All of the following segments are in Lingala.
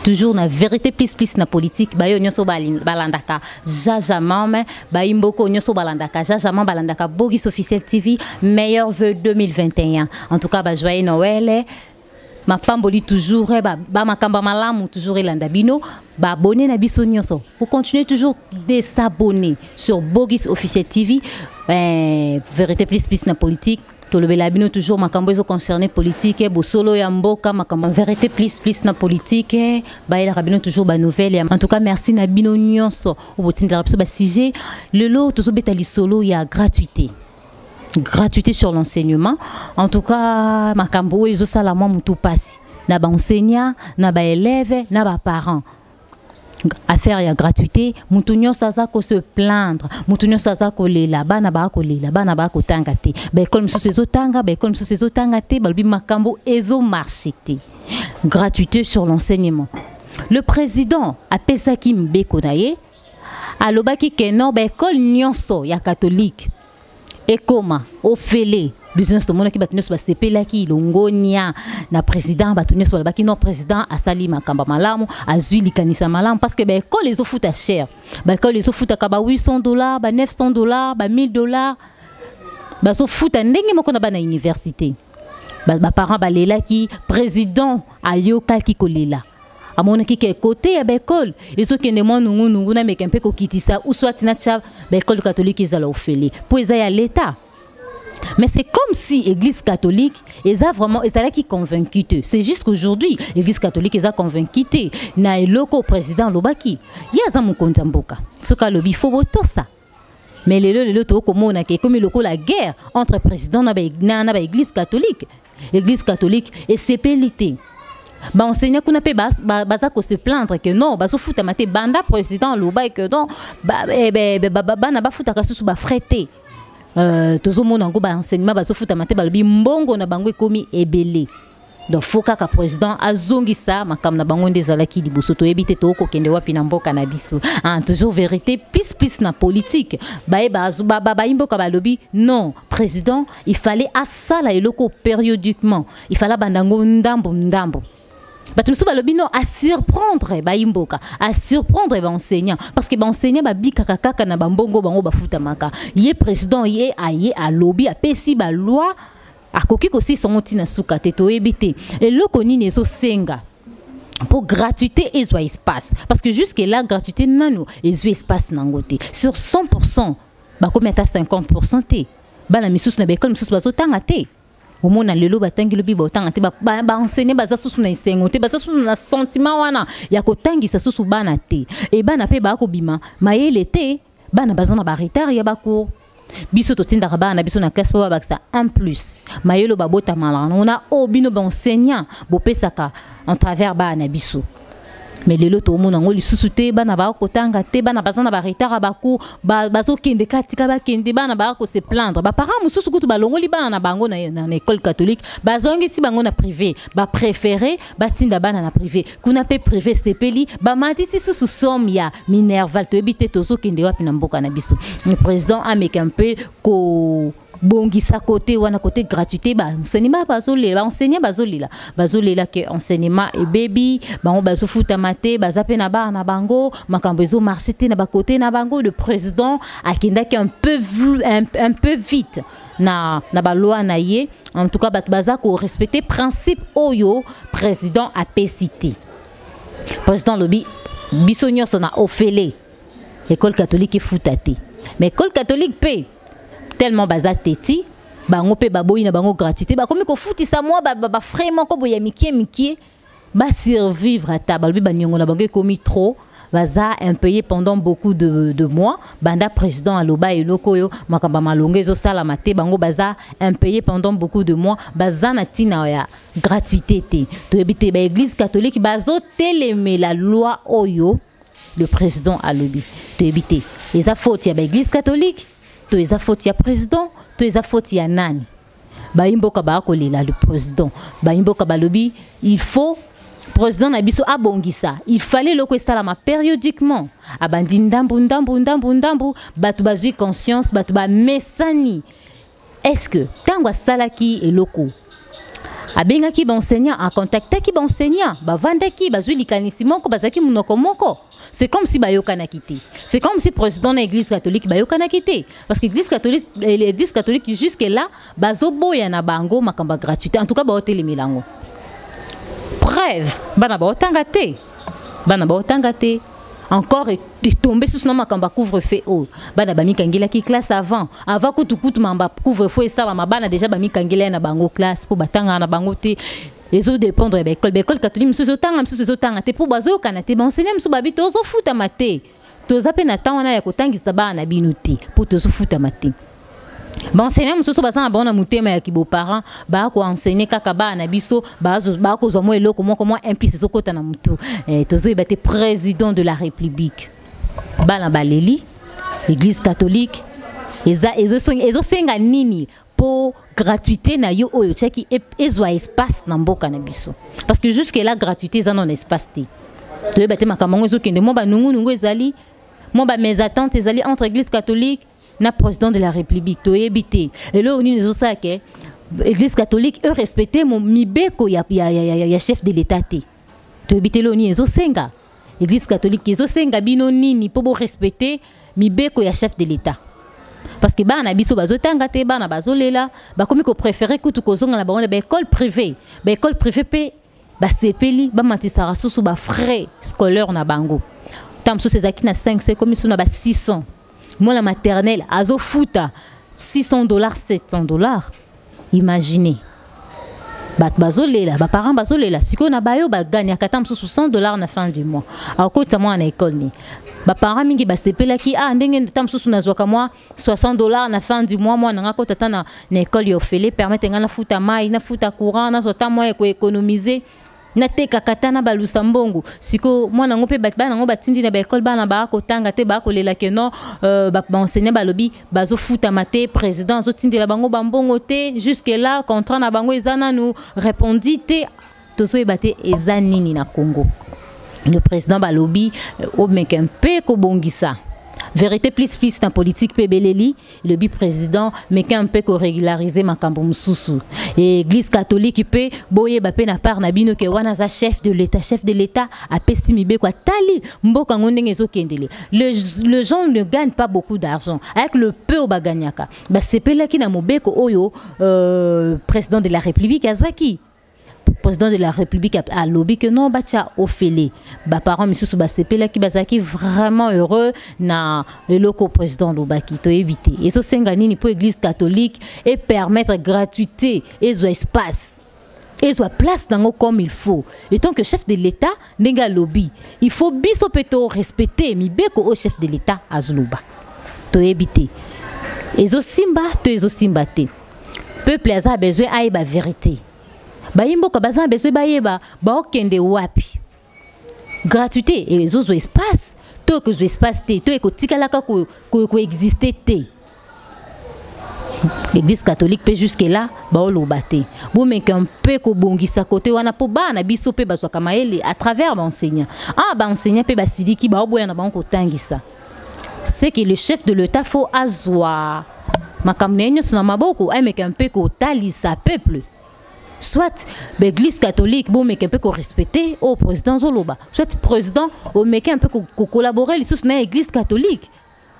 toujours na vérité plus na politique bayo nyoso balandaka jajamam bayimboko nyoso balandaka jajamam balandaka Bogis Officiel TV meilleur vœu 2021 en tout cas ba joyeux Noël ma pamboli toujours ba makamba malamu toujours elanda bino ba abonner na biso nyoso pour continuer toujours de s'abonner sur Bogis Officiel TV vérité plus na politique. Tout le belabino toujours makambo ezo concerné politique bo solo ya mboka makambo vérité plus na politique ba ila rabino toujours ba nouvelle en tout cas merci na bino nyonso au botinda rapso ba sujet le lot toujours betali solo ya gratuité sur l'enseignement en tout cas makambo ezo sala moi mutu pasi na ba enseignant na ba élève na ba parents affaire ya gratuité mutunyo saza ko se plaindre mutunyo saza ko lela bana ba ko tanga te ba école msusu ezo tanga ba école msusu ezo tanga te ba makambo ezo marché te gratuité sur l'enseignement le président a pesaki mbeko na ye alobaki ke non ba école nyonso ya catholique ekoma ofele business to mona ki batunyo ba sepelaki longonia na président batunyo ba baki non président asali makamba malamu azui likanisa malamu parce que ba école les ofuta cher ba école les ofuta ka ba $800 ba $900 ba $1000 ba so futa ndenge moko na bana université ba parents ba lela ki président ayoka ki kolela amona ki ke côté ya école ezo kende mo nungu na mekempe ko kitisa ou soit na tcha école catholique ezala ofele pour eza ya l'état. Mais c'est comme si l'église catholique est vraiment qui convaincu. C'est juste qu'aujourd'hui l'église catholique est convaincu na eloko président lobaki yaza mukonza mboka soka lobi faut boto ça. Mais le to komona ke comme loko la guerre entre président na ba église catholique et sepelité. Ba enseignant kuna pe baza ko se plaindre que non ba so futa mate banda président loba que non ba na ba futa ka susu ba freté tozo mona ngo ba enseignement ba so futa mate ba lobi mbongo na bango ekomi ebele donc faut ka président azongisa makam na bango ndezalaki liboso to ebite to ko kende wapi na mboka na biso toujours vérité plus na politique ba imboka ba lobi non président il fallait asala eloko périodiquement il fallait bandango ndambo Batumsu balobino à surprendre ba imboka à surprendre ba enseignant parce que ba enseignant ba bika kaka na bambongo bango ba futa maka yé président yé aye a lobby a pesi ba loi a koki ko si sonti na suka te to ebité et loko nini so senga pour gratuité et soit espace parce que jusque là gratuité nanu et soit espace nangote sur 100% ba ko mettre 50% te bana misusu na bekol misusu bazo tanga te au monde lelo batangi lobi botanga te ba enseigner baza susu na isengo te baza susu na sentiment wana ya kotangisa susu bana te et bana pe ba ko bima mayele te bana baza na ba retard ya ba cours biso to tinda bana biso na classe ba baksa 1+ mayelo ba bota malana on a obino ba enseignant bo pesaka en travers bana biso. Mais les loto mon angoli sous-souté bana ba ko tanga te bana bazana ba retard ba ko bazo kende katika ba kende bana ba ko se plaindre ba parents mususu kutu ba longoli bana bango na école catholique bazongi si bango na privé ba préféré ba tinda bana na privé kuna pe privé sepeli ba mati si sous somme ya minerval to ebite tozo kende wapi na mboka na biso le président a meka un peu ko bongisa côté wana côté gratuité ba enseignement bazolela enseignant bazolela que enseignement et baby bango bazo futa mate bazape na ba na bango makambo ezo marché te na ba côté na bango le président akendaki un peu vite na ba loi na ye en tout cas baza ko respecter principe oyo président a pesité président lobi biso nyonso na ofele école catholique futa te mais école catholique paye tellement baza teti bango pe baboyi na bango gratuité ba komi ko futisa moi ba vraiment ko boya mikie ba survivre à table ba nyongo na bango komi trop baza impayé pendant beaucoup de mois banda président aloba eloko yo makamba malonge zo sala mate bango baza impayé pendant beaucoup de mois baza na tina ya gratuité te to ebite ba église catholique bazo télémé la loi oyo le président alobi to ebite les faute ya ba église catholique to eza faute ya président to eza faute ya nani ba imboka ba kolela le président ba imboka balobi il faut président na biso abongisa il fallait le kwestalama périodiquement abandi ndambu batu bazui conscience batu ba mesani est-ce que tangwa salaki eloko abengaki ba enseignant a contactaki ba enseignant ba vandaki ba zwi likanisi moko bazaki munoko moko. C'est comme si bayokana quitté. C'est comme si président de l'église catholique bayokana quitté parce que l'église catholique jusque là bazoboya na bango makamba gratuité. En tout cas ba hôtel milango. Bref, bana ba otangate. Bana ba otangate. Encore est tombé sur ma kamba couvre-feu oh bana ba mikangela ki classe avant kutu mamba couvre-feu et ça la bana déjà ba mikangela na bango classe pour batanga na bango te les autres dépendre de l'école catholique monsieur tanga te pour bazo kana te ba enseigner monsieur babi tozo futa mate toza pe na tawana ya kotangisa bana binuti pour tozo futa mate ba enseigner monsieur so bazana bona mutema ya kibo parents ba ko enseigner kaka bana biso ba ko zo mo eloko comment implice sokota na mutu tozo ibate président de la République bana baleli l'église catholique ezo senga nini pour gratuité na yo oyo tchaki ezwa espace na mboka na biso parce que jusque là gratuité za non espace te to ebate makamango ezo kende mo ba nungu ezali mo ba mes attentes ezali entre église catholique na président de la République to ebité et là on nous ça que église catholique eux respecter mon mibeko ya chef de l'état te to ebité là on ezo senga église catholique ezo senga bino nini pour respecter mibeko ya chef de l'état parce que bana biso bazotanga te bana bazolela bakomi ko préférer kutu kozonga na bango ba école privée pe ba sepeli ba matisara susu ba frais scolaire na bango tam so ces na 5 c'est comme suna ba 600 moi la maternelle azo futa $600 $700 imaginez bat bazolela ba parents bazolela siko na bayo ba gagner katam so $60 na fin du mois a kota moi na école ni ba parents mingi ba sepela ki ndenge tam so na zwaka moi $60 na fin du mois moi na kota tana na école yo fele permettre ngana futa mai na futa courant na sota moi ko économiser na teka katana balusa mbongo siko mwana ngo pe bana ngo batindi na ba école bana ba ko tanga te ba ko lela ke non ba enseigner ba lobi bazo futa mate président zo tindi la bango bambongo te jusque là contrat na bango ezana nous répondit te tozo ebate ezanini na Congo le président ba lobi o mekempe ko bongisa vérité plus dans politique pebeleli le bi président mais qu'un peu ko régulariser makambo mususu et église catholique peut boye ba pe na part na bino ke wana za chef de l'état a pestimibe kwa tali mboka ngondenge zo kendele le gens ne gagne pas beaucoup d'argent avec le peu au baganyaka ba sepela ki na mobeko oyo président de la République azwaki président de la République a lobby que non bacha ofele ba parents misusu ba sepela ki bazaki vraiment heureux na le loco président lobaki to éviter et so senga nini pour église catholique et permettre gratuité et espace et place dango comme il faut et tant que chef de l'état nenga lobby il faut biso peto respecter mi beko au chef de l'état azuluba to éviter et so simba te peuple a besoin a ba vérité bayimbo ka bazan beso bayeba ba okende wapi gratuité et zo espace to que zo espace te to ko tikala ka ko exister te l'église catholique peut jusque là ba olobate bo meke un peu ko bongisa côté wana po bana biso pe bazwa kamaele à travers ba enseignant ba enseignant pe ba sidiki ba oboya na ba ko tangisa c'est que le chef de l'état faut azwa makamnenyo sona maboko ay meke un peu ko talisa peuple soit l'église catholique bon mais un peu respecter au président Zoloba soit président au mec un peu collaborer les na église catholique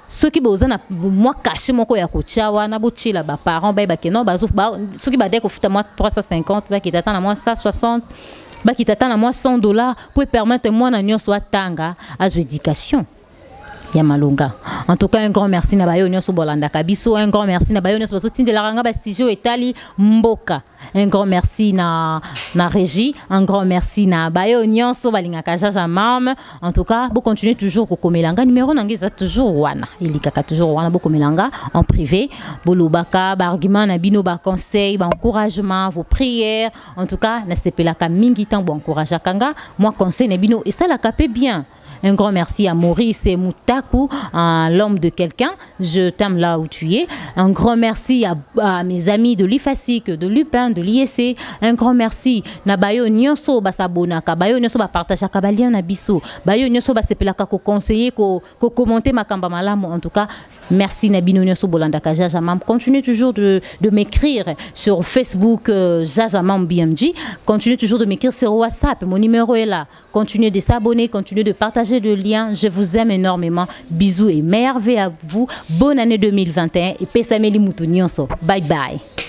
ceux qui bozana moi caché moko ya kochawa na bochila ba parents ba ke non ba ceux qui ba deko futa moi 350 ba ki tata na moi 160 ba ki tata na moi $100 pour permettre moi na nyo soit tanga à éducation ya malonga. En tout cas un grand merci na bayo nyoso bolanda kabiso un grand merci na bayo nyoso baso tinde la ranga ba studio etali mboka un grand merci na régie un grand merci na bayo nyoso balinga kajaja mam. En tout cas vous continuez toujours ko komelanga numéro nangeza toujours wana ilikaka toujours wana bo komelanga en privé bolobaka ba argument na bino ba conseil ba encouragement vos prières en tout cas na sepelaka mingi tan bo encourager kanga moi conseil na bino et ça la capé bien Un grand merci à Maurice et Moutakou, l'homme de quelqu'un. Je t'aime là où tu es. Un grand merci à mes amis de l'IFASIC, de Lupin, de l'IEC. Un grand merci. Na bayo nyonso basabonaka, bayo nyonso ba partager kabalia na biso. Bayo nyonso ba sepelaka ko conseiller, ko commenter makamba malamu. En tout cas, merci Nabino nyonso bolandaka Jaja Mam. Continuez toujours de m'écrire sur Facebook Jaja Mam BMG. Continuez toujours de m'écrire sur WhatsApp. Mon numéro est là. Continuez de s'abonner, continuez de partager le lien. Je vous aime énormément. Bisous et merveilles à vous. Bonne année 2021 et pesameli mutu nyonso. Bye bye.